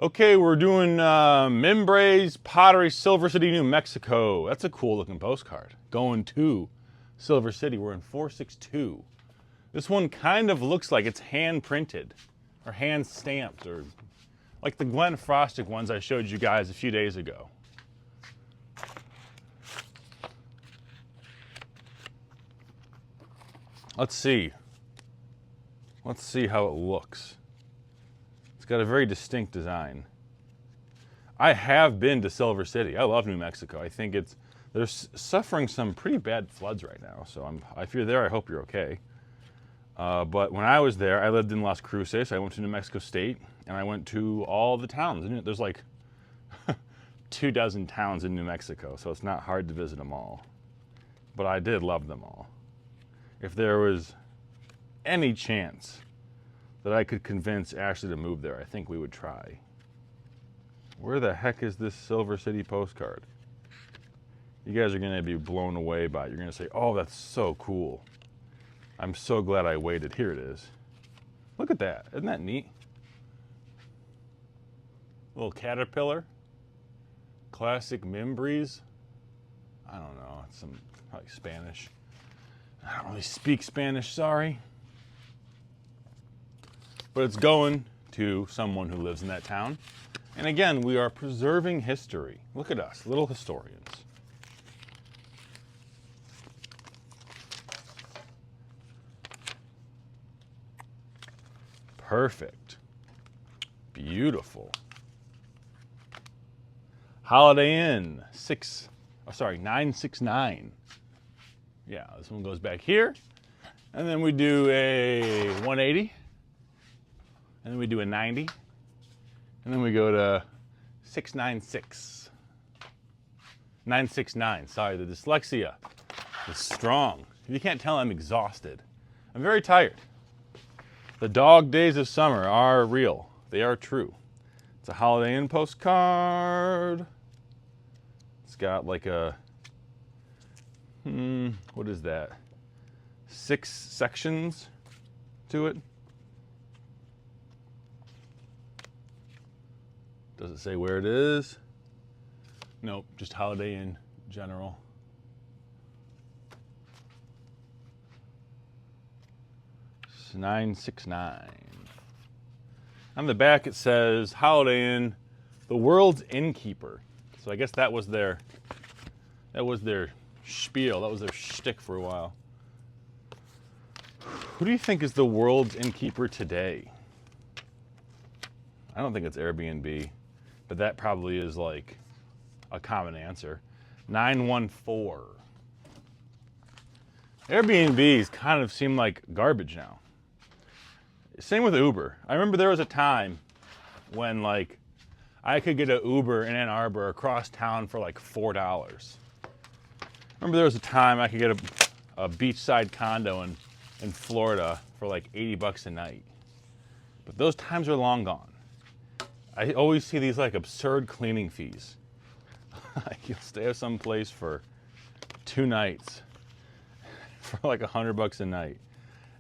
Okay, we're doing Mimbres Pottery, Silver City, New Mexico. That's a cool looking postcard. Going to Silver City. We're in 462. This one kind of looks like it's hand printed or hand stamped, or like the Glenn Frostic ones I showed you guys a few days ago. Let's see. Let's see how it looks. It's got a very distinct design. I have been to Silver City. I love New Mexico. I think they're suffering some pretty bad floods right now. So if you're there, I hope you're okay. But when I was there, I lived in Las Cruces. I went to New Mexico State, and I went to all the towns. There's like 24 towns in New Mexico, so it's not hard to visit them all. But I did love them all. If there was any chance that I could convince Ashley to move there, I think we would try. Where the heck is this Silver City postcard? You guys are going to be blown away by it. You're going to say, oh, that's so cool. I'm so glad I waited. Here it is. Look at that. Isn't that neat? Little caterpillar. Classic Mimbres. I don't know. It's some probably Spanish. I don't really speak Spanish, sorry. But it's going to someone who lives in that town. And again, we are preserving history. Look at us, little historians. Perfect. Beautiful. Holiday Inn, 969. Yeah, this one goes back here. And then we do a 180. And then we do a 90. And then we go to 696. 969. Sorry, the dyslexia is strong. If you can't tell, I'm exhausted. I'm very tired. The dog days of summer are real. They are true. It's a Holiday Inn postcard. It's got like a, what is that? 6 sections to it. Does it say where it is? Nope, just Holiday Inn general. It's 969. On the back it says Holiday Inn, the world's innkeeper. So I guess that was their spiel, that was their shtick for a while. Who do you think is the world's innkeeper today? I don't think it's Airbnb, but that probably is like a common answer. 914. Airbnbs kind of seem like garbage now. Same with Uber. I remember there was a time when like I could get an Uber in Ann Arbor across town for like $4. Remember there was a time I could get a beachside condo in Florida for like $80 a night. But those times are long gone. I always see these like absurd cleaning fees. You'll stay at some place for 2 nights for like $100 a night.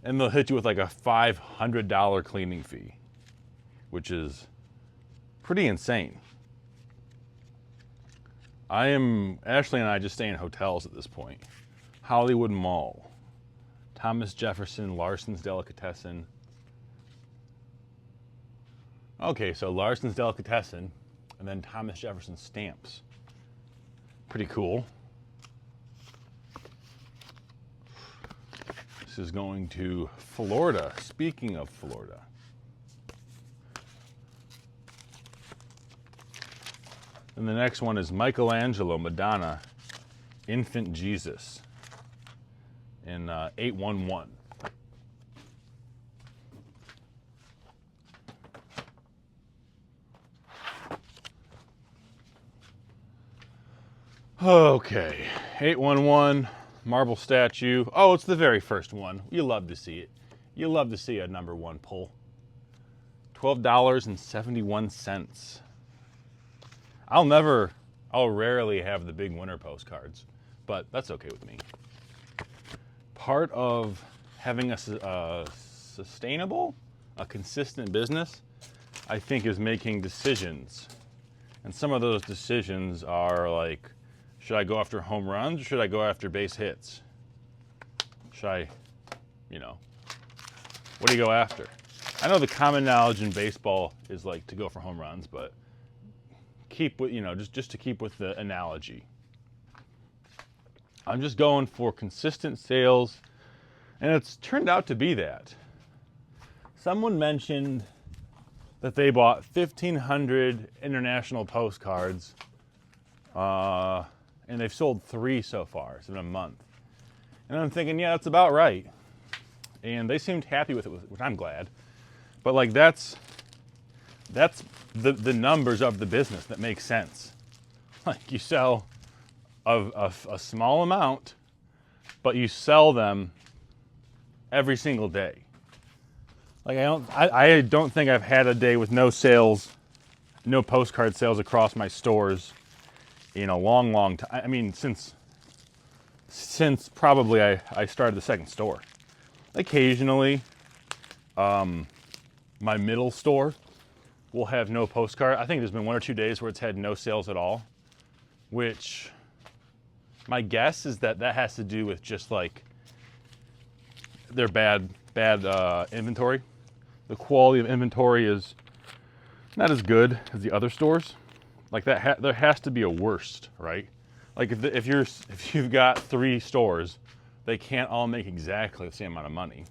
And they'll hit you with like a $500 cleaning fee, which is pretty insane. Ashley and I just stay in hotels at this point. Hollywood Mall, Thomas Jefferson, Larson's Delicatessen. Okay, so Larson's Delicatessen and then Thomas Jefferson Stamps. Pretty cool. This is going to Florida. Speaking of Florida. And the next one is Michelangelo, Madonna, Infant Jesus in 811. Okay, 811, marble statue. Oh, it's the very first one. You love to see it. You love to see a number 1 pull. $12.71. I'll rarely have the big winter postcards, but that's okay with me. Part of having a sustainable, a consistent business, I think, is making decisions. And some of those decisions are like, should I go after home runs or should I go after base hits? Should I, what do you go after? I know the common knowledge in baseball is like to go for home runs, but keep with, just to keep with the analogy. I'm just going for consistent sales, and it's turned out to be that. Someone mentioned that they bought 1,500 international postcards, and they've sold 3 so far. It's been a month. And I'm thinking, yeah, that's about right. And they seemed happy with it, which I'm glad. But like that's the numbers of the business that make sense. Like you sell a small amount, but you sell them every single day. Like I don't think I've had a day with no sales, no postcard sales across my stores in a long time. I mean, since probably I started the second store. Occasionally, my middle store will have no postcard. I think there's been 1 or 2 days where it's had no sales at all, which my guess is that has to do with just like their bad inventory. The quality of inventory is not as good as the other stores. Like that, there has to be a worst, right? Like if you've got 3 stores, they can't all make exactly the same amount of money.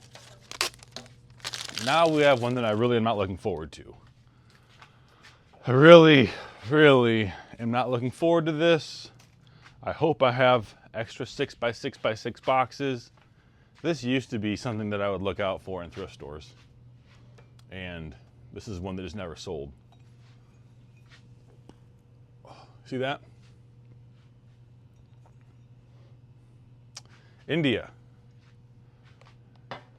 Now we have one that I really am not looking forward to. I really, really am not looking forward to this. I hope I have extra 6x6x6 boxes. This used to be something that I would look out for in thrift stores. And this is one that is never sold. See that? India.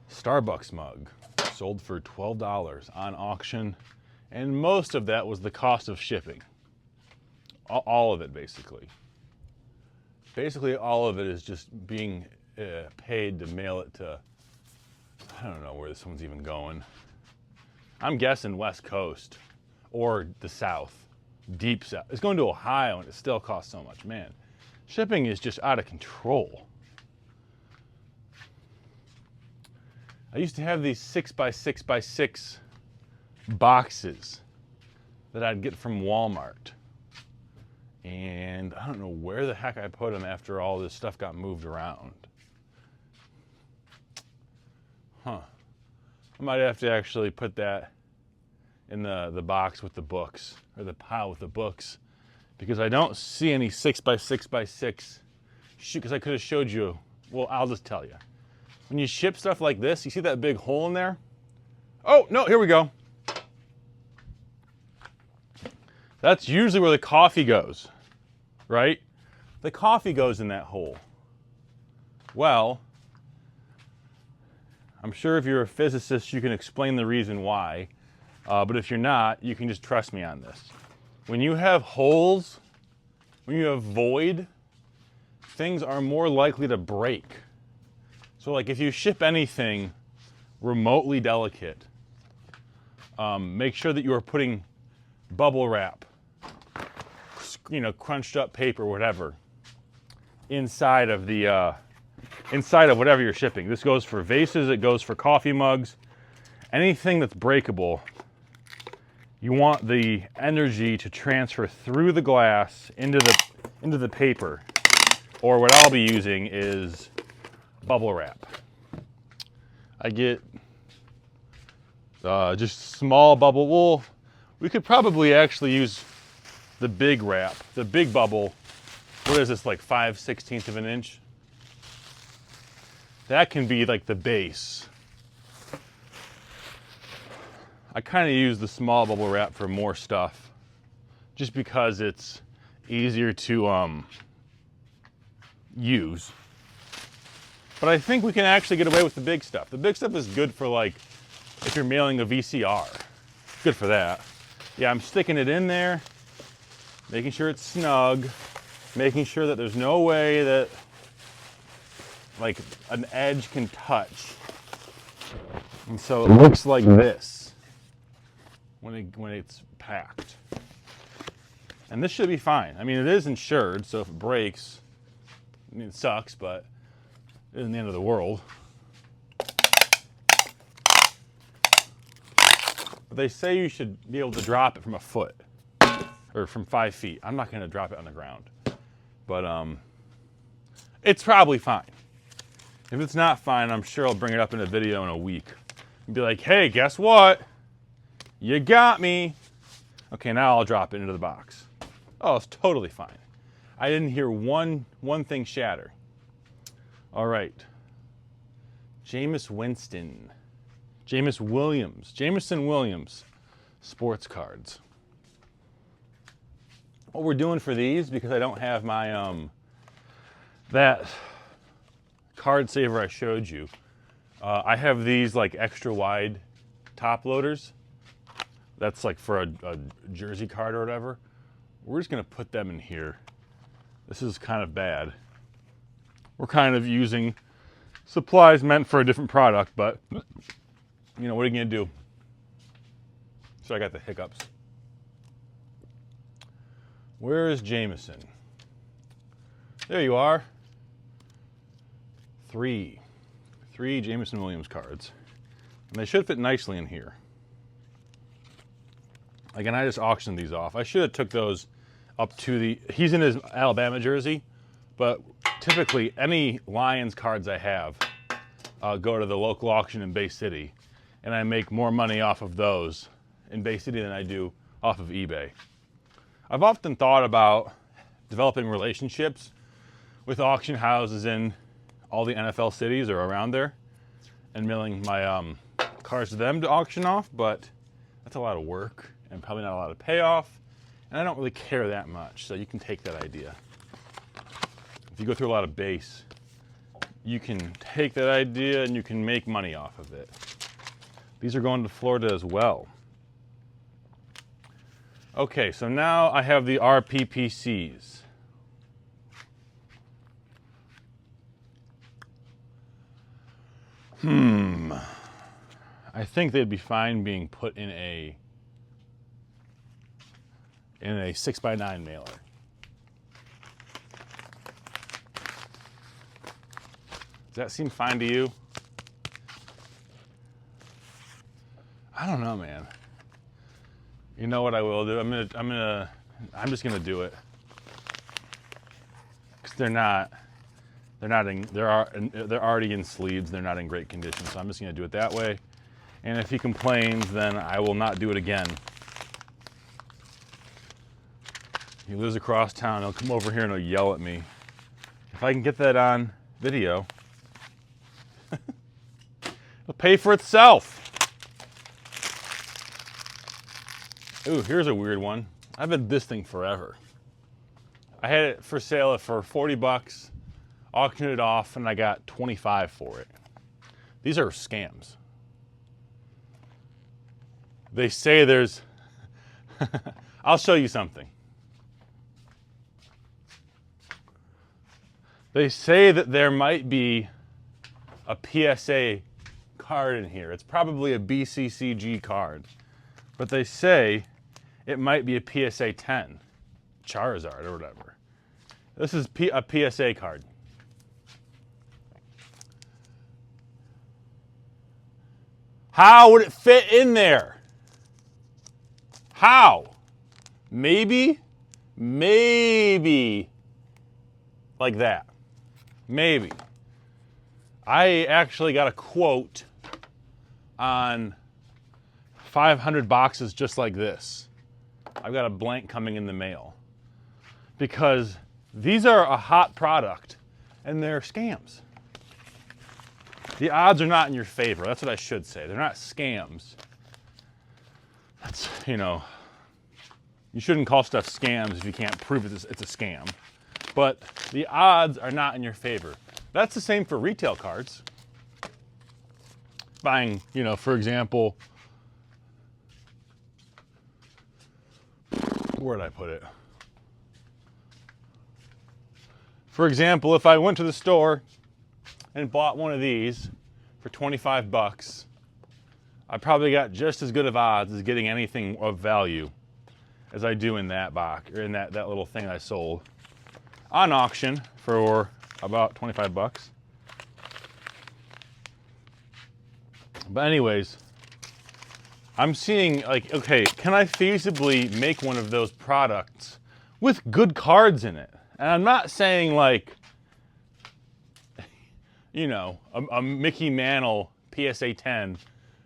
Starbucks mug. Sold for $12 on auction. And most of that was the cost of shipping. All of it, basically. Basically, all of it is just being paid to mail it to, I don't know where this one's even going. I'm guessing West Coast or the South, deep South. It's going to Ohio and it still costs so much. Man, shipping is just out of control. I used to have these 6x6x6 boxes that I'd get from Walmart. And I don't know where the heck I put them after all this stuff got moved around. I might have to actually put that in the box with the books, or the pile with the books, because I don't see any 6x6x6. Shoot, because I could have showed you. Well, I'll just tell you. When you ship stuff like this, you see that big hole in there? Oh, no, here we go. That's usually where the coffee goes, right? The coffee goes in that hole. Well, I'm sure if you're a physicist, you can explain the reason why. But if you're not, you can just trust me on this. When you have holes, when you have void, things are more likely to break. So like if you ship anything remotely delicate, make sure that you are putting bubble wrap, crunched up paper, whatever, inside of whatever you're shipping. This goes for vases, it goes for coffee mugs, anything that's breakable. You want the energy to transfer through the glass into the paper. Or what I'll be using is bubble wrap. I get just small bubble. Well, we could probably actually use the big wrap, the big bubble. What is this, like 5/16 of an inch? That can be like the base. I kind of use the small bubble wrap for more stuff, just because it's easier to use. But I think we can actually get away with the big stuff. The big stuff is good for like if you're mailing a VCR. Good for that. Yeah, I'm sticking it in there, making sure it's snug, making sure that there's no way that like an edge can touch. And so it looks like this. when it's packed. And this should be fine. I mean, it is insured, so if it breaks, I mean, it sucks, but it isn't the end of the world. But they say you should be able to drop it from a foot or from 5 feet. I'm not going to drop it on the ground, but it's probably fine. If it's not fine, I'm sure I'll bring it up in a video in a week and be like, hey, guess what? You got me. Okay, now I'll drop it into the box. Oh, it's totally fine. I didn't hear one thing shatter. All right. Jameson Williams sports cards. What we're doing for these, because I don't have my that card saver I showed you, I have these like extra wide top loaders. That's like for a jersey card or whatever. We're just gonna put them in here. This is kind of bad. We're kind of using supplies meant for a different product, but you know, what are you gonna do? So I got the hiccups. Where is Jameson? There you are. Three Jameson Williams cards. And they should fit nicely in here. Again, I just auctioned these off. I should have took those up to he's in his Alabama jersey, but typically any Lions cards I have go to the local auction in Bay City, and I make more money off of those in Bay City than I do off of eBay. I've often thought about developing relationships with auction houses in all the NFL cities or around there and mailing my cards to them to auction off, but that's a lot of work and probably not a lot of payoff, and I don't really care that much, so you can take that idea. If you go through a lot of base, you can take that idea and you can make money off of it. These are going to Florida as well. Okay, so now I have the RPPCs. I think they'd be fine being put in a 6x9 mailer. Does that seem fine to you? I don't know, man. You know what I will do? I'm just gonna do it. Cause they're already in sleeves. They're not in great condition, so I'm just gonna do it that way. And if he complains, then I will not do it again. He lives across town. He'll come over here and he'll yell at me. If I can get that on video, it'll pay for itself. Ooh, here's a weird one. I've had this thing forever. I had it for sale for 40 bucks, auctioned it off, and I got 25 for it. These are scams. They say there's, I'll show you something. They say that there might be a PSA card in here. It's probably a BCCG card, but they say it might be a PSA 10, Charizard or whatever. This is a PSA card. How would it fit in there? How? Maybe like that. Maybe. I actually got a quote on 500 boxes just like this. I've got a blank coming in the mail because these are a hot product and they're scams. The odds are not in your favor. That's what I should say. They're not scams. That's, you know, you shouldn't call stuff scams if you can't prove it's a scam. But the odds are not in your favor. That's the same for retail cards. Buying, you know, for example, where did I put it? For example, if I went to the store and bought one of these for 25 bucks, I probably got just as good of odds as getting anything of value as I do in that box, or in that little thing I sold on auction for about 25 bucks. But anyways, I'm seeing like, okay, can I feasibly make one of those products with good cards in it? And I'm not saying like, you know, a Mickey Mantle PSA 10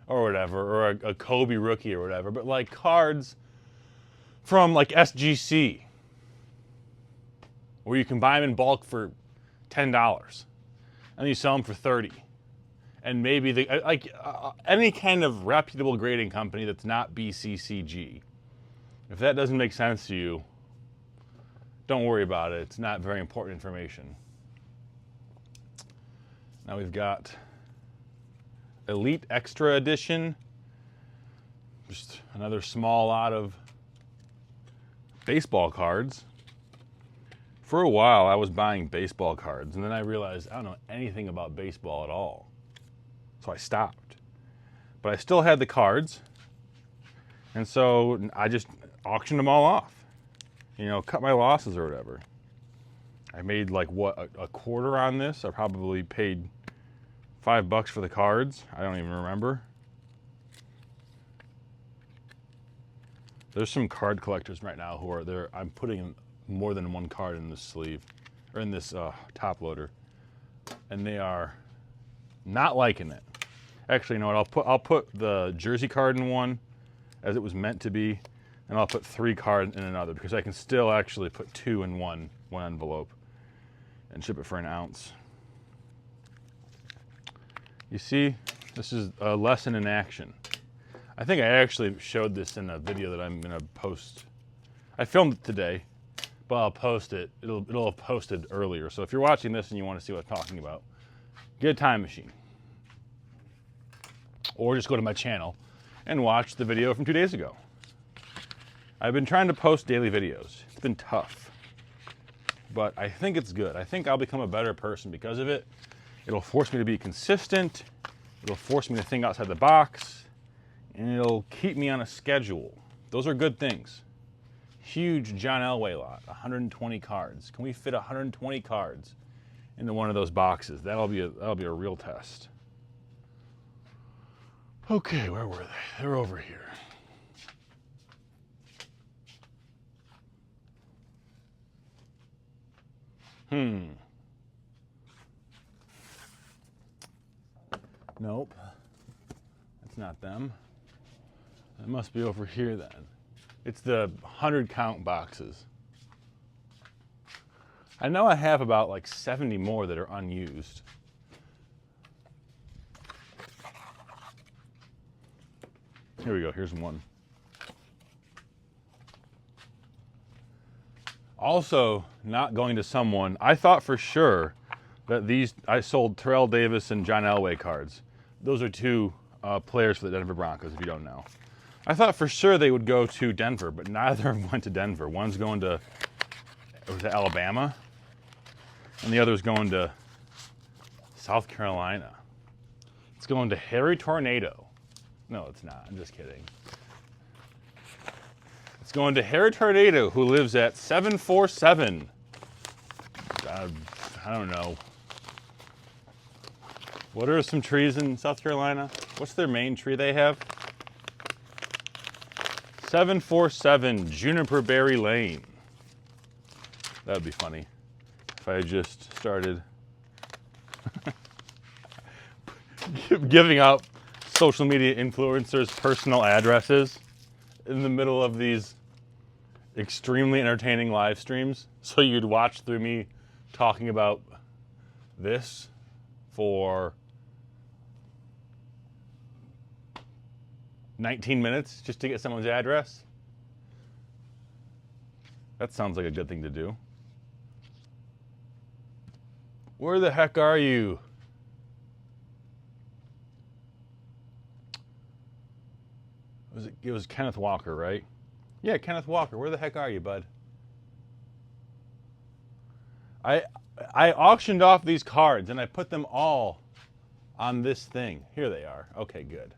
or whatever, or a Kobe rookie or whatever, but like cards from like SGC, where you can buy them in bulk for $10 and you sell them for $30. And maybe any kind of reputable grading company that's not BCCG. If that doesn't make sense to you, don't worry about it. It's not very important information. Now we've got Elite Extra Edition. Just another small lot of baseball cards. For a while, I was buying baseball cards, and then I realized I don't know anything about baseball at all. So I stopped. But I still had the cards, and so I just auctioned them all off. You know, cut my losses or whatever. I made like, what, a quarter on this? I probably paid $5 for the cards. I don't even remember. There's some card collectors right now who are there. I'm putting more than one card in this sleeve, or in this top loader, and they are not liking it. Actually, you know what? I'll put the jersey card in one, as it was meant to be, and I'll put 3 cards in another, because I can still actually put 2 in one envelope and ship it for an ounce. You see, this is a lesson in action. I think I actually showed this in a video that I'm gonna post. I filmed it today, but I'll post it. It'll have posted earlier. So if you're watching this and you want to see what I'm talking about, get a time machine. Or just go to my channel and watch the video from 2 days ago. I've been trying to post daily videos. It's been tough, but I think it's good. I think I'll become a better person because of it. It'll force me to be consistent. It'll force me to think outside the box, and it'll keep me on a schedule. Those are good things. Huge John Elway lot, 120 cards. Can we fit 120 cards into one of those boxes? That'll be a real test. Okay, where were they? They're over here. Nope. That's not them. That must be over here then. It's the 100 count boxes. I know I have about like 70 more that are unused. Here we go, here's one. Also, not going to someone, I thought for sure that I sold Terrell Davis and John Elway cards. Those are 2 players for the Denver Broncos, if you don't know. I thought for sure they would go to Denver, but neither of them went to Denver. One's going to Alabama, and the other's going to South Carolina. It's going to Harry Tornado. No, it's not. I'm just kidding. It's going to Harry Tornado, who lives at 747. I don't know. What are some trees in South Carolina? What's their main tree they have? 747 Juniper Berry Lane. That would be funny if I just started giving out social media influencers' personal addresses in the middle of these extremely entertaining live streams. So you'd watch through me talking about this for 19 minutes just to get someone's address. That sounds like a good thing to do. Where the heck are you? It was Kenneth Walker, right? Yeah, Kenneth Walker. Where the heck are you, bud? I auctioned off these cards and I put them all on this thing. Here they are. Okay, good.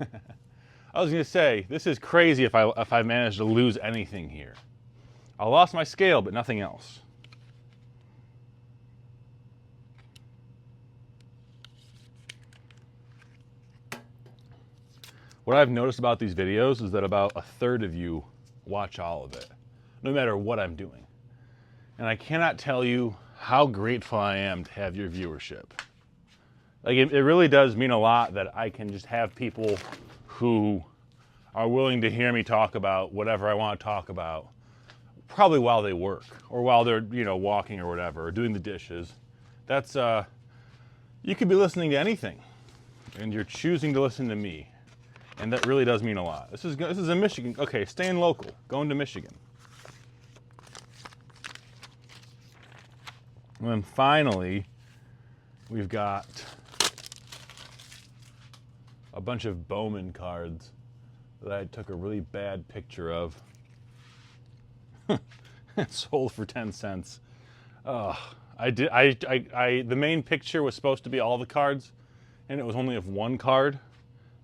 I was gonna say, this is crazy if I managed to lose anything here. I lost my scale, but nothing else. What I've noticed about these videos is that about a third of you watch all of it, no matter what I'm doing. And I cannot tell you how grateful I am to have your viewership. Like, it really does mean a lot that I can just have people who are willing to hear me talk about whatever I want to talk about, probably while they work or while they're, walking or whatever, or doing the dishes. That's, you could be listening to anything and you're choosing to listen to me. And that really does mean a lot. This is in Michigan. Okay, staying local, going to Michigan. And then finally, we've got a bunch of Bowman cards that I took a really bad picture of. Sold for 10 cents. The main picture was supposed to be all the cards, and it was only of one card.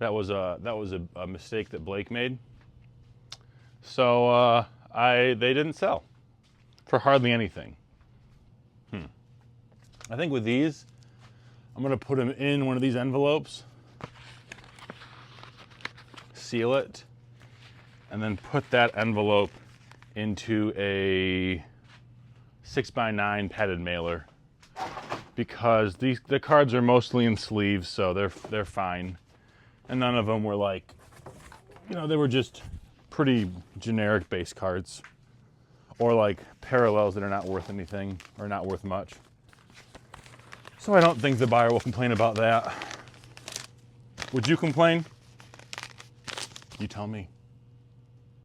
That was a mistake that Blake made. So they didn't sell for hardly anything. I think with these, I'm gonna put them in one of these envelopes, seal it, and then put that envelope into a 6x9 padded mailer, because the cards are mostly in sleeves, so they're fine. And none of them were like, they were just pretty generic base cards, or like parallels that are not worth anything or not worth much. So I don't think the buyer will complain about that. Would you complain? You tell me.